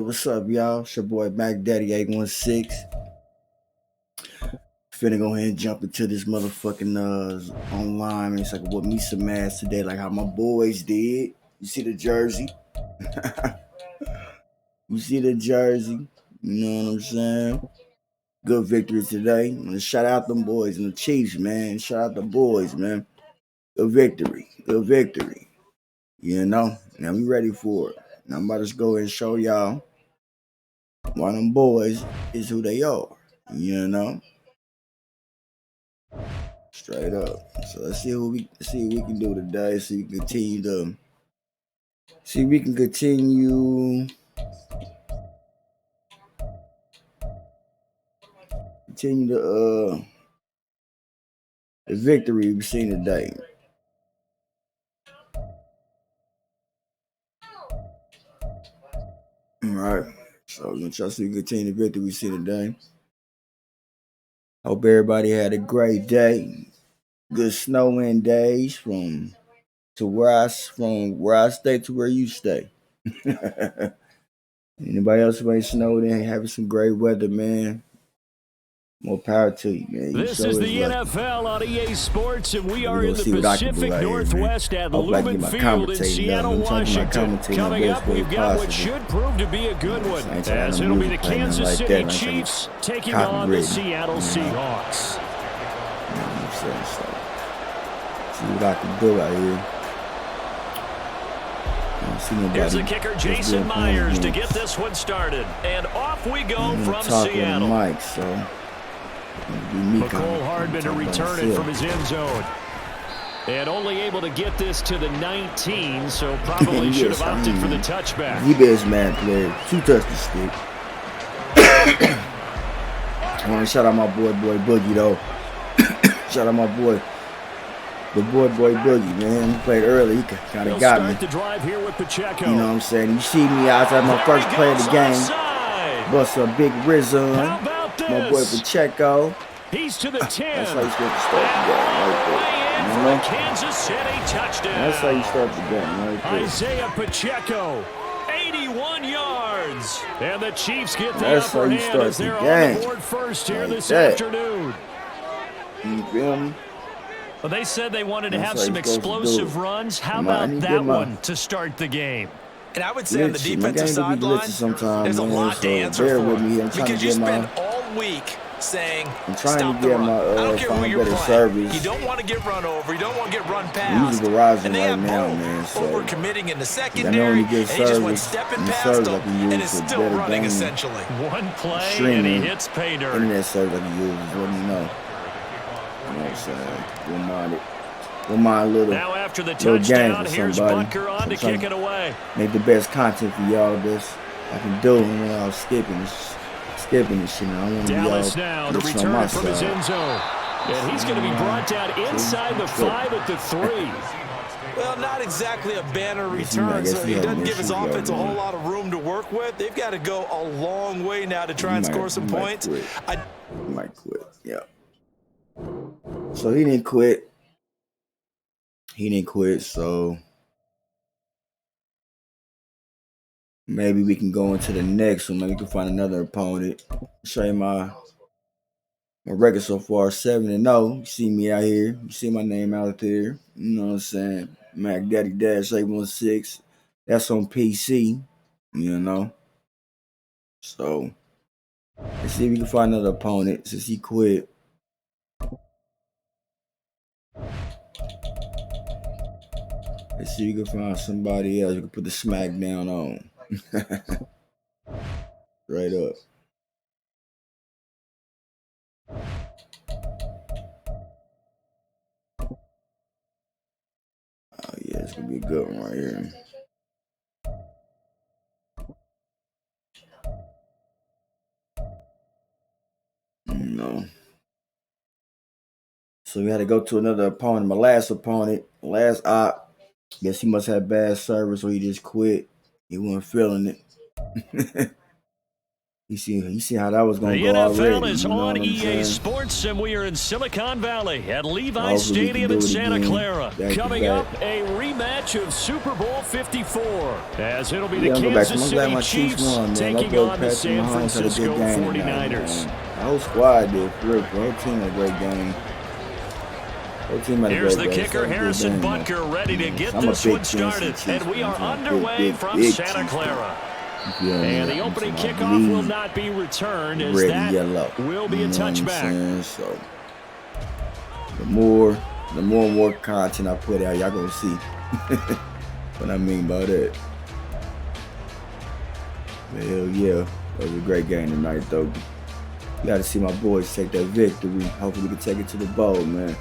What's up, y'all? It's your boy MADDEN 816. Finna go ahead and jump into this motherfucking online. It's like what me some ass today, like how my boys did. You see the jersey? You see the jersey? You know what I'm saying? Good victory today. I'm gonna shout out them boys and the Chiefs, man. Shout out the boys, man. Good victory. Good victory. You know? Now we ready for it. Now I'm about to just go and show y'all why them boys is who they are. You know? Straight up. So let's see what we can do today. See if we can continue the victory we've seen today. All right. So we're gonna try to see if we can continue the victory we see today. Hope everybody had a great day. Good snowing days from where I stay to where you stay. Anybody else who ain't snowed in having some great weather, man. More power to you, man. This is the NFL on EA Sports, and we are in the Pacific Northwest at Lumen Field in Seattle, Washington. Coming up, we've got what should prove to be a good one, as it'll be the Kansas City Chiefs taking on the Seattle Seahawks. See what I can do out here. Here's the kicker, Jason Myers, to get this one started. And off we go from Seattle. Mike, so McCole Hardman to return it from his end zone. And only able to get this to the 19, so probably should have opted for the touchback. He best man player. 2 touch the stick. I want to shout out my boy Boogie, though. Shout out my boy. The boy Boogie, man. He played early. He kind of got me. The drive here with Pacheco. You know what I'm saying? You see me outside my first play of the game. Bust a big Rizzo. My boy Pacheco. He's to the 10. That's how you start to start the game right there. You know? Kansas City touchdown. That's how you start the game right there. Isaiah Pacheco, 81 yards. And the Chiefs get the upper hand as they're on the board first here this afternoon. You feel me? Well, they said they wanted to have some explosive runs. How about that one to start the game? And I would say on the defensive sideline, there's a lot to answer for. Because you spend all week saying, stop the run. I don't care who you're playing. You don't want to get run over. You don't want to get run past. And they have both over-committing in the secondary, and he just went stepping past them, and is still running, essentially. One play, and he hits pay dirt. Internet service like you use, let me know. You know what I'm saying? We'll mind a little. Now after the touchdown, here's Bunker on to kick it away. Make the best content for y'all. This I can do when I was skipping this shit. I want to Dallas now to return it from his end zone. And he's going to be brought down inside the 5 at the 3. Well, not exactly a banner return, so he doesn't give his offense a whole lot of room to work with. They've got to go a long way now to try and score some points. He might quit, yeah. So he didn't quit. So maybe we can go into the next one. Maybe we can find another opponent. Show you my record so far, 7-0. You see me out here. You see my name out there. You know what I'm saying? MADDEN-816. That's on PC. You know. So let's see if we can find another opponent since he quit. Let's see if you can find somebody else you can put the smackdown on. Right up. Oh yeah, it's gonna be a good one right here. No. So we had to go to another opponent. My last opponent, last op. Guess he must have bad service or he just quit. He wasn't feeling it. You see how that was going to the go NFL already. is you know on what I'm EA saying? Sports, and we are in Silicon Valley at Levi Hopefully Stadium in Santa again. Clara. Coming up, a rematch of Super Bowl 54, as it'll be the Kansas City Chiefs taking on the San Francisco 49ers. The whole squad did. The whole team had a great game. Here's the kicker, Harrison Butker, ready to get this one started. And we are underway from Santa Clara. And the opening kickoff will not be returned, as that will be a touchback. So the more content I put out, y'all gonna see what I mean by that. Hell yeah, that was a great game tonight, though. You got to see my boys take that victory. Hopefully, we can take it to the bowl, man.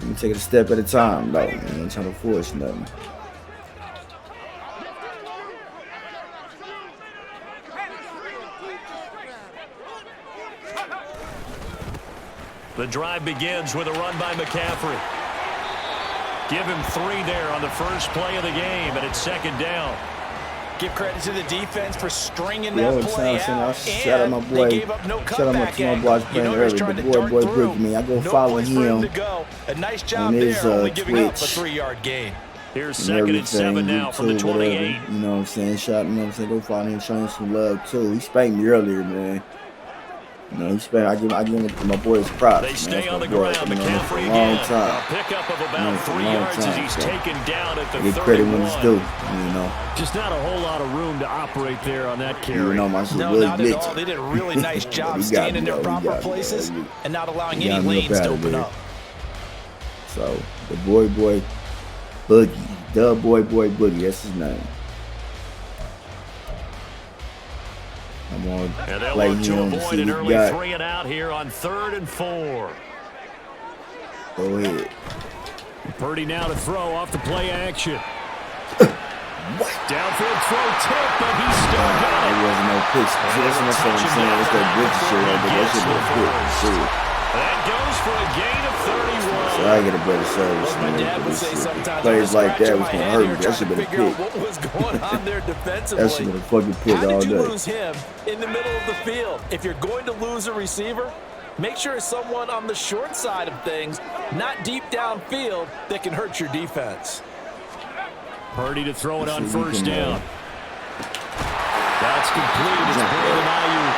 We can take it a step at a time, though. You ain't trying to force nothing. The drive begins with a run by McCaffrey. Give him 3 there on the first play of the game, and it's second down. Give credit to the defense for stringing that play out. Shout out my boy. They gave up no Shout out my cutback angle. boy playing early. The boy Brick me. I go follow him. A nice job there, only giving up a 3-yard gain. Here's second and 7 now from the 28. You know what I'm saying? Shout, you know what I'm saying? Go follow him, show him some love too. He spanked me earlier, man. You know, he spanked. I give him my boy's props. They stay on the ground. McCaffrey again. A pickup of about 3 yards as he's taken down at the 31. Get credit when it's due, you know. Just not a whole lot of room to operate there on that carry. You know, my shit no, really not at all. They did a really nice job staying in their proper places and not allowing any lanes to open up. So, the boy Boogie, the boy Boogie, that's his name. I'm on and they'll play look to him avoid an early 3 and out here on 3rd and 4. Go ahead. Purdy now to throw off the play action. What? Downfield throw tip, but he still got it. There wasn't no pitch. That's what I'm saying. It's that glitch shit right there. That should be a pitch. That goes for a gain of 31. So I get a better service. My dad would say sometimes plays like that was gonna hurt me. That should have been a pick. What was going on there defensively? That should have been a fucking pick all day. How did you lose him in the middle of the field? If you're going to lose a receiver, make sure it's someone on the short side of things, not deep downfield, that can hurt your defense. Purdy to throw it on first down. That's complete. It's Brandon Ayuk.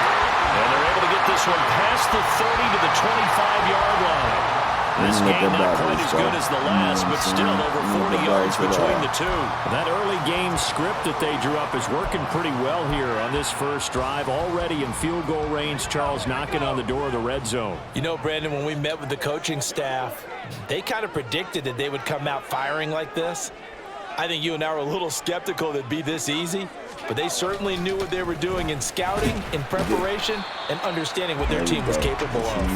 And they're able to get this one past the 30 to the 25-yard line. This game not quite as good as the last, but still over 40 yards between the two. That early game script that they drew up is working pretty well here on this first drive. Already in field goal range, Charles knocking on the door of the red zone. You know, Brandon, when we met with the coaching staff, they kind of predicted that they would come out firing like this. I think you and I were a little skeptical that it'd be this easy, but they certainly knew what they were doing in scouting, in preparation, and understanding what their team was capable of.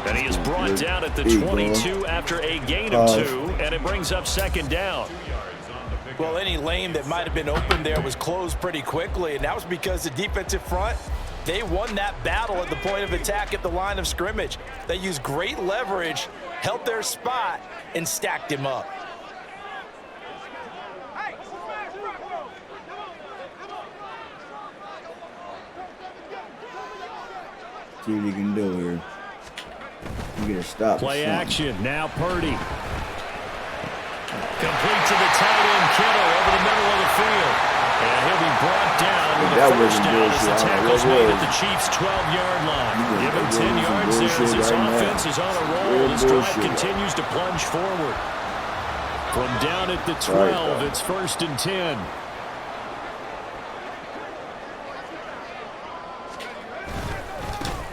And he is brought down at the 22 after a gain of 2, and it brings up second down. Well, any lane that might have been open there was closed pretty quickly, and that was because the defensive front, they won that battle at the point of attack at the line of scrimmage. They used great leverage, held their spot, and stacked him up. See what he can do here. You get a stop. Play action. Now Purdy. Complete to the tight end, Kittle, over the middle of the field. And he'll be brought down with a first down as the tackle's made at the Chiefs' 12-yard line. Give him 10 yards there as this offense is on a roll. This drive continues to plunge forward. From down at the 12, it's 1st and 10.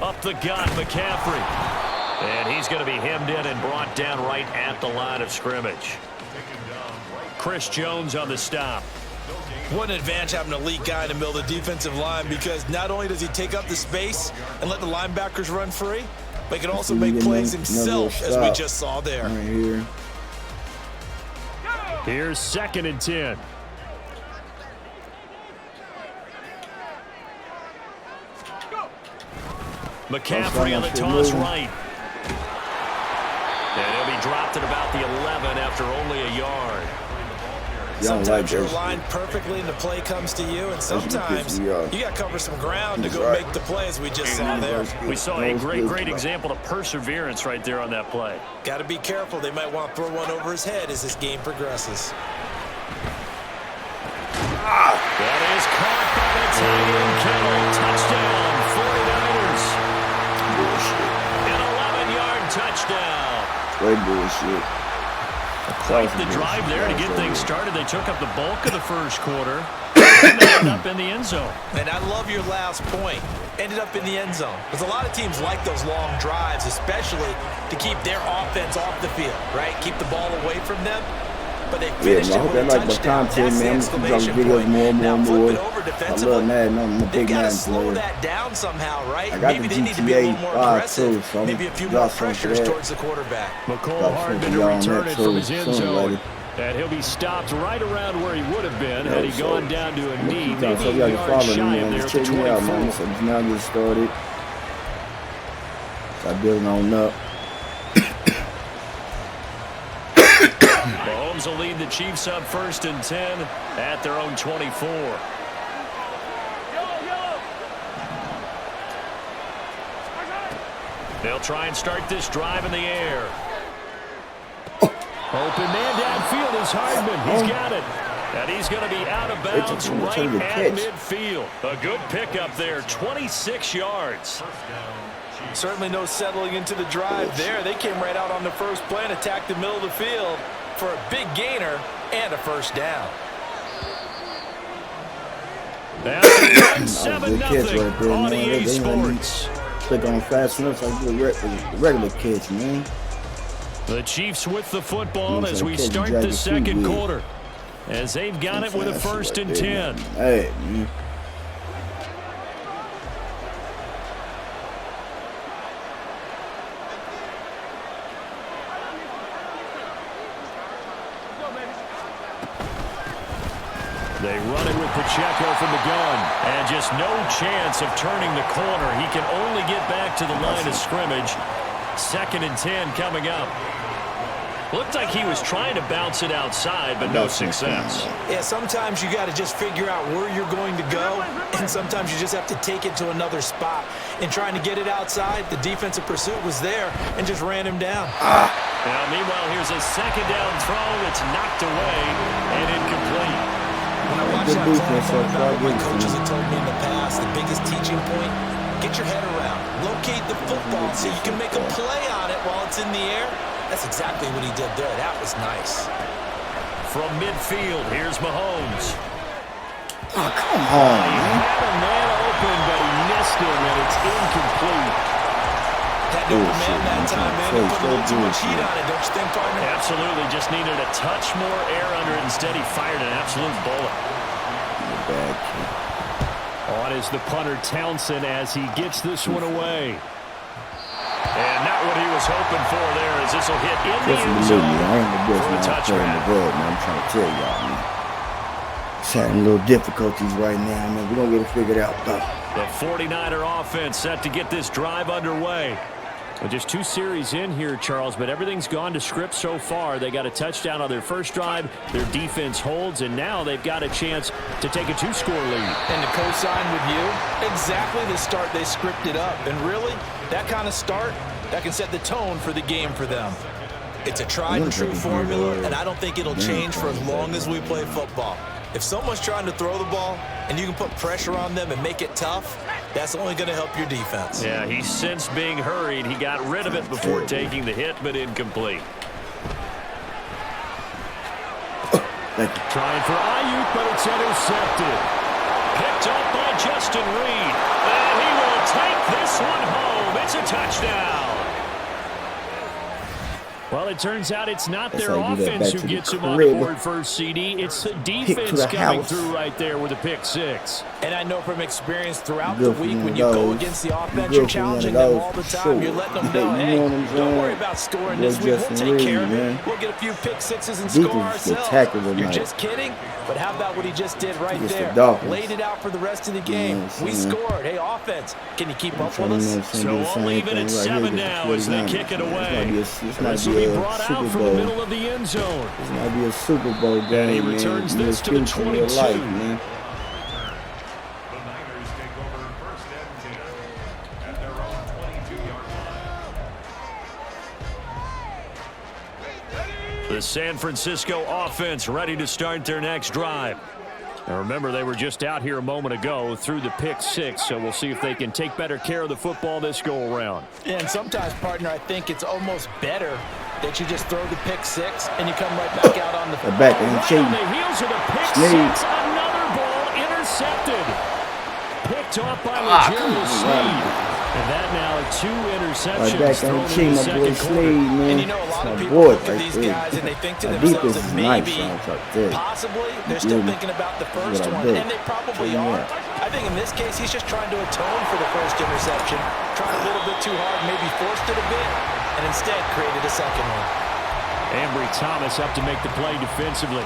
Up the gut, McCaffrey. And he's going to be hemmed in and brought down right at the line of scrimmage. Chris Jones on the stop. What an advantage having an elite guy in the middle of the defensive line, because not only does he take up the space and let the linebackers run free, but he can also make plays himself, as we just saw there. Right here. Here's 2nd and 10. McCaffrey on the toss right. And he'll be dropped at about the 11 after only a yard. Sometimes you're aligned perfectly and the play comes to you, and sometimes you got to cover some ground to go make the play, as we just saw there. We saw a great example of perseverance right there on that play. Got to be careful. They might want to throw one over his head as this game progresses. That is caught by the tight end, Kittle. Touchdown, 49ers. Bullshit. An 11-yard touchdown. Straight bullshit. Quite the drive there to get things started. They took up the bulk of the first quarter. And they ended up in the end zone. And I love your last point. Ended up in the end zone. Because a lot of teams like those long drives, especially to keep their offense off the field, right? Keep the ball away from them. But they finished it with a touchdown. That's the exclamation point. Now flip it over defensively. They've got to slow that down somehow, right? Maybe they need to be a little more aggressive. Maybe a few more pressures towards the quarterback. McCall Hardman to return it from his end zone. And he'll be stopped right around where he would have been had he gone down to a knee. Maybe a yard shy of there at the 24. So now get started. Start building on up. Mahomes will lead the Chiefs up 1st and 10 at their own 24. They'll try and start this drive in the air. Open man downfield is Hardman. He's got it. And he's going to be out of bounds right at midfield. A good pickup there, 26 yards. Certainly no settling into the drive there. They came right out on the first play and attacked the middle of the field for a big gainer and a first down. That's 7-0 on EA Sports. Click on fast enough so I can do a regular catch, man. The Chiefs with the football as we start the second quarter. As they've got it with a 1st and 10. Hey, man. They run it with Pacheco from the gun. And just no chance of turning the corner. He can only get back to the line of scrimmage. 2nd and 10 coming up. Looked like he was trying to bounce it outside, but no success. Yeah, sometimes you got to just figure out where you're going to go, and sometimes you just have to take it to another spot. In trying to get it outside, the defensive pursuit was there and just ran him down. Now, meanwhile, here's a 2nd down throw that's knocked away and incomplete. When I watch that play, I thought about what my coaches have told me in the past, the biggest teaching point, get your head around. Locate the football so you can make a play on it while it's in the air. That's exactly what he did there. That was nice. From midfield, here's Mahomes. Oh, come on, He man. had a man open, but he missed him, and it's incomplete. That open man that time, man. He put a little too much heat on it, don't you think, partner? Absolutely. Just needed a touch more air under it. Instead, he fired an absolute bullet. Bad kid. On is the punter, Townsend, as he gets this one away. And not what he was hoping for there, as this will hit in the end zone for a touchdown. I'm trying to tell y'all, man. It's having a little difficulties right now, man. We're going to get it figured out, though. The 49er offense set to get this drive underway. Well, just 2 series in here, Charles, but everything's gone to script so far. They got a touchdown on their first drive. Their defense holds, and now they've got a chance to take a 2-score lead. And to co-sign with you, exactly the start they scripted up. And really, that kind of start, that can set the tone for the game for them. It's a tried-and-true formula, and I don't think it'll change for as long as we play football. If someone's trying to throw the ball and you can put pressure on them and make it tough, that's only going to help your defense. Yeah, he sensed being hurried. He got rid of it before taking the hit, but incomplete. Trying for Ayuk, but it's intercepted. Picked up by Justin Reed. And he will take this one home. It's a touchdown. Well, it turns out it's not their offense who gets him on the board first, CD. It's the defense coming through right there with a pick 6. And I know from experience throughout the week, when you go against the offense, you're challenging them all the time. You're letting them know, hey, don't worry about scoring this week. We'll take care of it. We'll get a few pick 6s and score ourselves. You're just kidding? But how about what he just did right there? Laid it out for the rest of the game. We scored. Hey, offense, can you keep up with us? So we'll leave it at 7 now as they kick it away. Super Bowl. This might be a Super Bowl game, man. Returns this to the 22. Life, man. The San Francisco offense ready to start their next drive. Now remember, they were just out here a moment ago through the pick 6, so we'll see if they can take better care of the football this go-around. Yeah, and sometimes, partner, I think it's almost better that you just throw the pick 6 and you come right back out on the field. Back and cheating. On the heels of the pick 6, another ball intercepted. Picked off by Legarius Sneed. And that now 2 interceptions. Back and cheating, my boy Sneed, man. And you know, a lot of people look at these guys and they think to themselves that maybe, possibly, they're still thinking about the first one. And they probably are. I think in this case, he's just trying to atone for the first interception. Tried a little bit too hard, maybe forced it a bit, and instead created a second one. Ambry Thomas up to make the play defensively.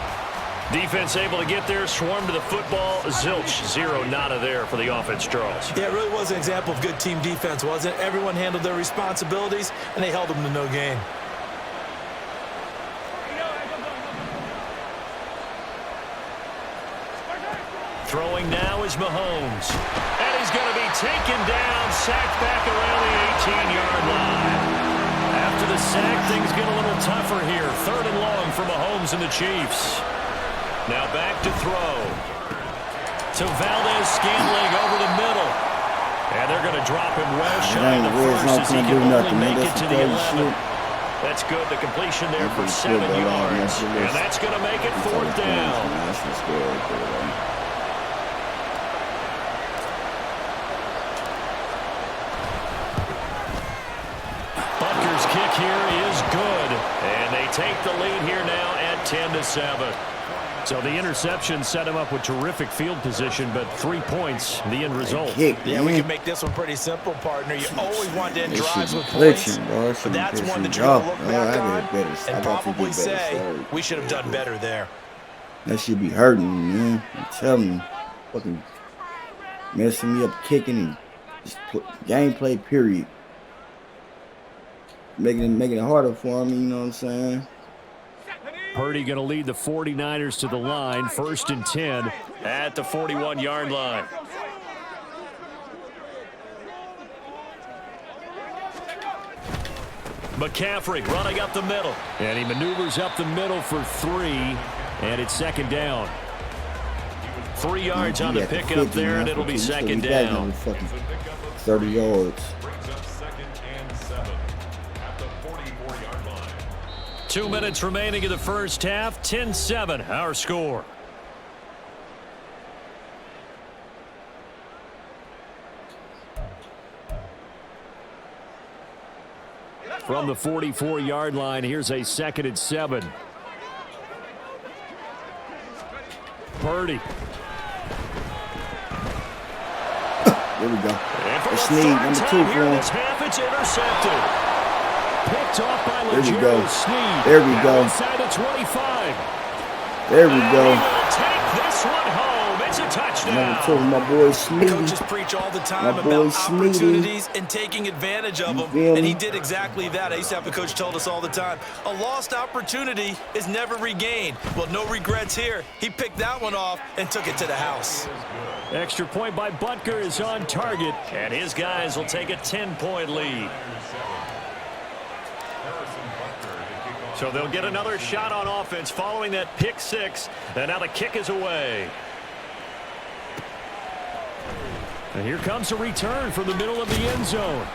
Defense able to get there, swarm to the football. Zilch, 0 nada there for the offense, Charles. Yeah, it really was an example of good team defense, wasn't it? Everyone handled their responsibilities, and they held them to no gain. Throwing now is Mahomes. And he's going to be taken down, sacked back around the 18-yard line. After the sack, things get a little tougher here. 3rd and long for Mahomes and the Chiefs. Now back to throw. To Valdez-Scantling over the middle. And they're going to drop him well shy of the first as he can only make it to the 11. That's good. The completion there for 7 yards. And that's going to make it 4th down. Butker's kick here is good. And they take the lead here now at 10-7. So the interception set him up with terrific field position, but 3 points, the end result. Yeah, we can make this one pretty simple, partner. You always want to end drives with points, but that's one that you're going to look back on and probably say, we should have done better there. That should be hurting me, man. I'm telling you. Fucking messing me up, kicking, and just gameplay, period. Making it harder for me, you know what I'm saying? Purdy going to lead the 49ers to the line. 1st and 10 at the 41-yard line. McCaffrey running up the middle. And he maneuvers up the middle for 3. And it's 2nd down. 3 yards on the pickup there, and it'll be 2nd down. 30 yards. 2 minutes remaining in the first half. 10-7, our score. From the 44-yard line, here's a 2nd and 7. Purdy. There we go. Sneed, number 2 for him. It's intercepted. Picked off by there we go. Sneed. There we go. Inside the 25. There we go. Take this one home. It's a touchdown. Number 2, my boy Sneed. Coaches preach all the time about opportunities and taking advantage of them, and he did exactly that. I used to have a coach told us all the time, a lost opportunity is never regained. Well, no regrets here. He picked that one off and took it to the house. Extra point by Butker is on target, and his guys will take a 10-point lead. So they'll get another shot on offense following that pick 6, and now the kick is away. And here comes a return from the middle of the end zone.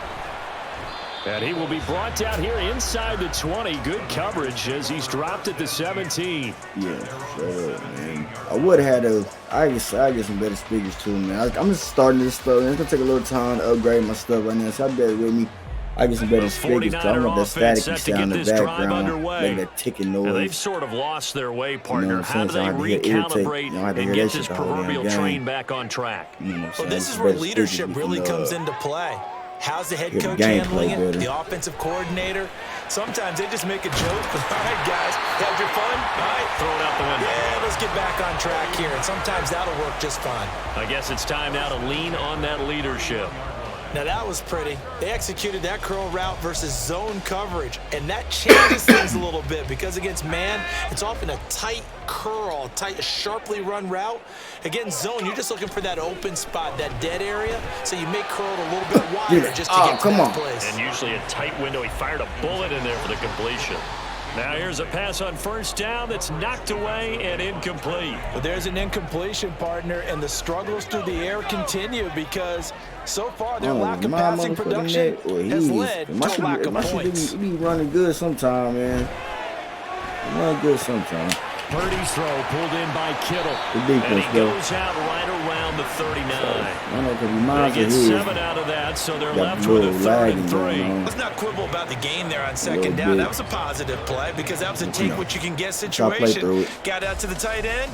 And he will be brought down here inside the 20. Good coverage as he's dropped at the 17. Yeah, sure, man. I would have had I get some better speakers too, man. I'm just starting this stuff. It's going to take a little time to upgrade my stuff right now, so I bear with me. I get some better speakers. I don't want that static sound in the background, like that ticking noise. Now they've sort of lost their way, partner. How do they recalibrate and get this proverbial train back on track? Well, this is where leadership really comes into play. How's the head coach handling it? The offensive coordinator? Sometimes they just make a joke. All right, guys, had your fun? All right. Throw it out the window. Yeah, let's get back on track here. And sometimes that'll work just fine. I guess it's time now to lean on that leadership. Now that was pretty. They executed that curl route versus zone coverage, and that changes things a little bit because against man, it's often a tight curl, tight, sharply run route. Against zone, you're just looking for that open spot, that dead area, so you make curl a little bit wider just to get to that place. And usually a tight window. He fired a bullet in there for the completion. Now here's a pass on first down that's knocked away and incomplete. But there's an incompletion, partner, and the struggles through the air continue because so far their lack of passing production has led to a lack of points. He be running good sometime, man. Running good sometime. Purdy's throw pulled in by Kittle. And he goes out right around the 39. They get 7 out of that, so they're left with a 3rd and 3. Let's not quibble about the gain there on second down. That was a positive play because that was a take-what-you-can-get situation. Got out to the tight end.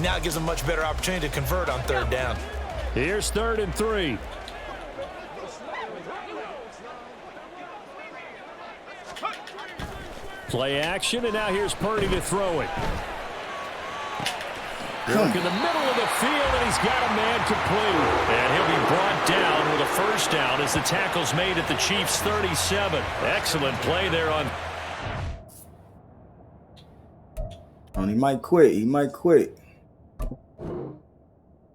Now it gives them a much better opportunity to convert on 3rd down. Here's 3rd and 3. Play action, and now here's Purdy to throw it. Look in the middle of the field, and he's got a man complete. And he'll be brought down with a first down as the tackle's made at the Chiefs' 37. Excellent play there on. He might quit. He might quit.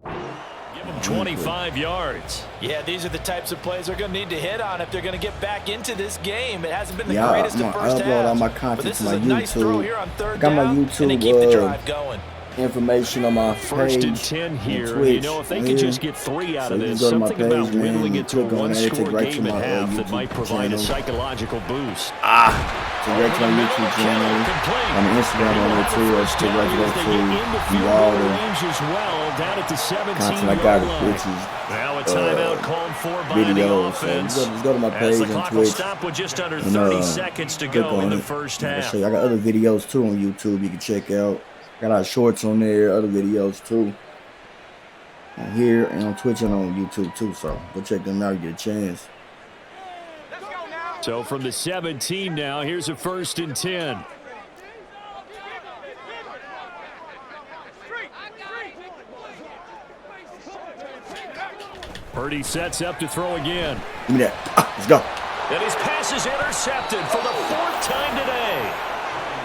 Give him 25 yards. Yeah, these are the types of plays they're going to need to hit on if they're going to get back into this game. It hasn't been the greatest of first halves. I upload all my content but this to is my a YouTube. Nice throw here on 3rd got my down, YouTube and they keep the drive going. Information on my First page, and 10 here. Twitch, you know, if they could just get 3 out of this, go to my something page, about whittling it to a one-score right game at half YouTube that might provide channel. a psychological boost. To right to my YouTube channel, on Instagram on there too, or to right to all the content I got, which is now a timeout called for by videos. the offense. So just go to my page on clock Twitch. will stop with just under 30 seconds to go in the first half. So I got other videos too on YouTube you can check out. Got our shorts on there, other videos too. On here and on Twitch and on YouTube too. So go check them out, get a chance. So from the 17 now, here's a 1st and 10. Purdy sets up to throw again. Give me that. Let's go. And his pass is intercepted for the 4th time today.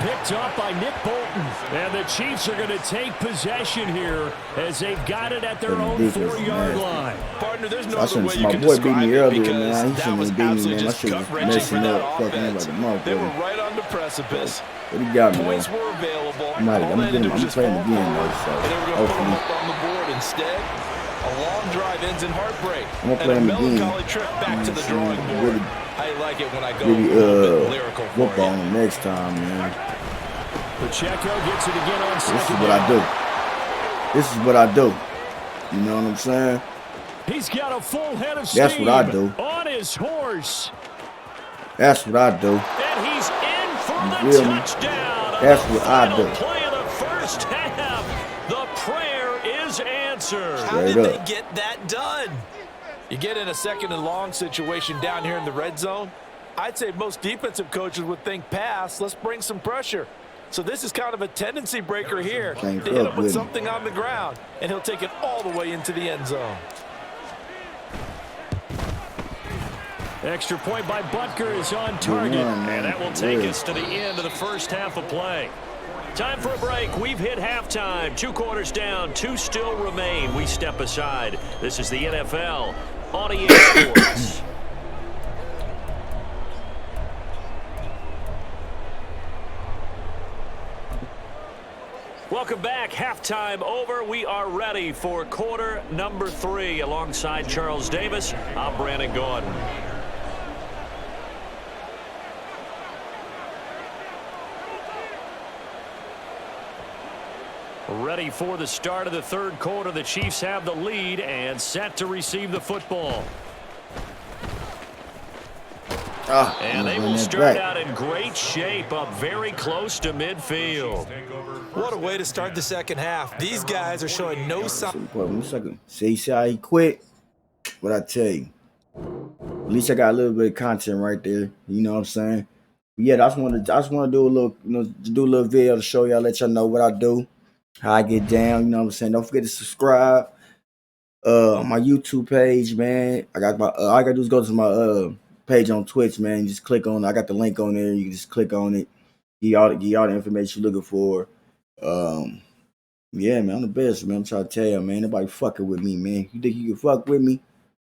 Picked up by Nick Bolton. And the Chiefs are going to take possession here as they've got it at their own 4-yard line. Partner, there's no other way you my can boy beat describe me it earlier, because man. He that was shouldn't have beat me, absolutely man. I just should have gut-wrenching for messing that up, fucking offense. like a motherfucker. They were right on the precipice. But he got me, Points though. were available. I'm playing again, though, so And they were going to put them up on the board instead. A long drive ends in heartbreak. I'm gonna play and him a melancholy trip back to the drawing board. I like it when I go a little bit lyrical for football you. on him next time, man. Pacheco gets it again on second. This is what I do. This is what I do. You know what I'm saying? He's got a full head of steam. That's what I do. On his horse. That's what I do. And he's in for the touchdown. That's what I do. Play of the first half. The prayer is answered. How did they get that done? You get in a 2nd and long situation down here in the red zone. I'd say most defensive coaches would think pass. Let's bring some pressure. So this is kind of a tendency breaker here. They hit him with something on the ground, and he'll take it all the way into the end zone. Extra point by Butker is on target, and that will take us to the end of the first half of play. Time for a break. We've hit halftime. 2 quarters down, 2 still remain. We step aside. This is the NFL on EA Sports. Welcome back. Halftime over. We are ready for quarter number 3. Alongside Charles Davis, I'm Brandon Gordon. Ready for the start of the 3rd quarter. The Chiefs have the lead and set to receive the football. And they will start out in great shape, up very close to midfield. What a way to start the second half. These guys are showing no sign. See how he quit? What I tell you. At least I got a little bit of content right there. You know what I'm saying? But yeah, I just want to do a little, do a little video to show y'all, let y'all know what I do, how I get down. You know what I'm saying? Don't forget to subscribe. My YouTube page, man. I got my all I gotta do is go to my page on Twitch, man. Just click on. I got the link on there. You can just click on it. Get all the information you're looking for. Yeah, man, I'm the best, man. I'm trying to tell you, man. Nobody fucking with me, man. You think you can fuck with me?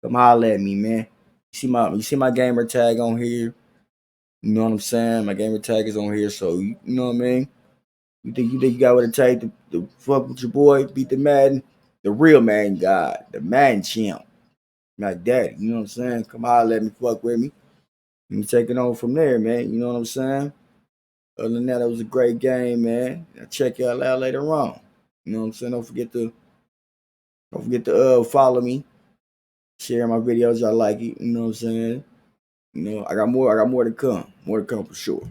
Come holler at me, man. You see my gamer tag on here. You know what I'm saying? My gamer tag is on here, so you know what I mean. You think you got what it takes to fuck with your boy, beat the Madden, the real Madden God, the Madden champ, my daddy. You know what I'm saying? Come holler at me, fuck with me. And you take it on from there, man. You know what I'm saying? Other than that, it was a great game, man. I'll check y'all out later on. You know what I'm saying? Don't forget to follow me, share my videos. Y'all like it. You know what I'm saying? You know, I got more to come. More to come for sure.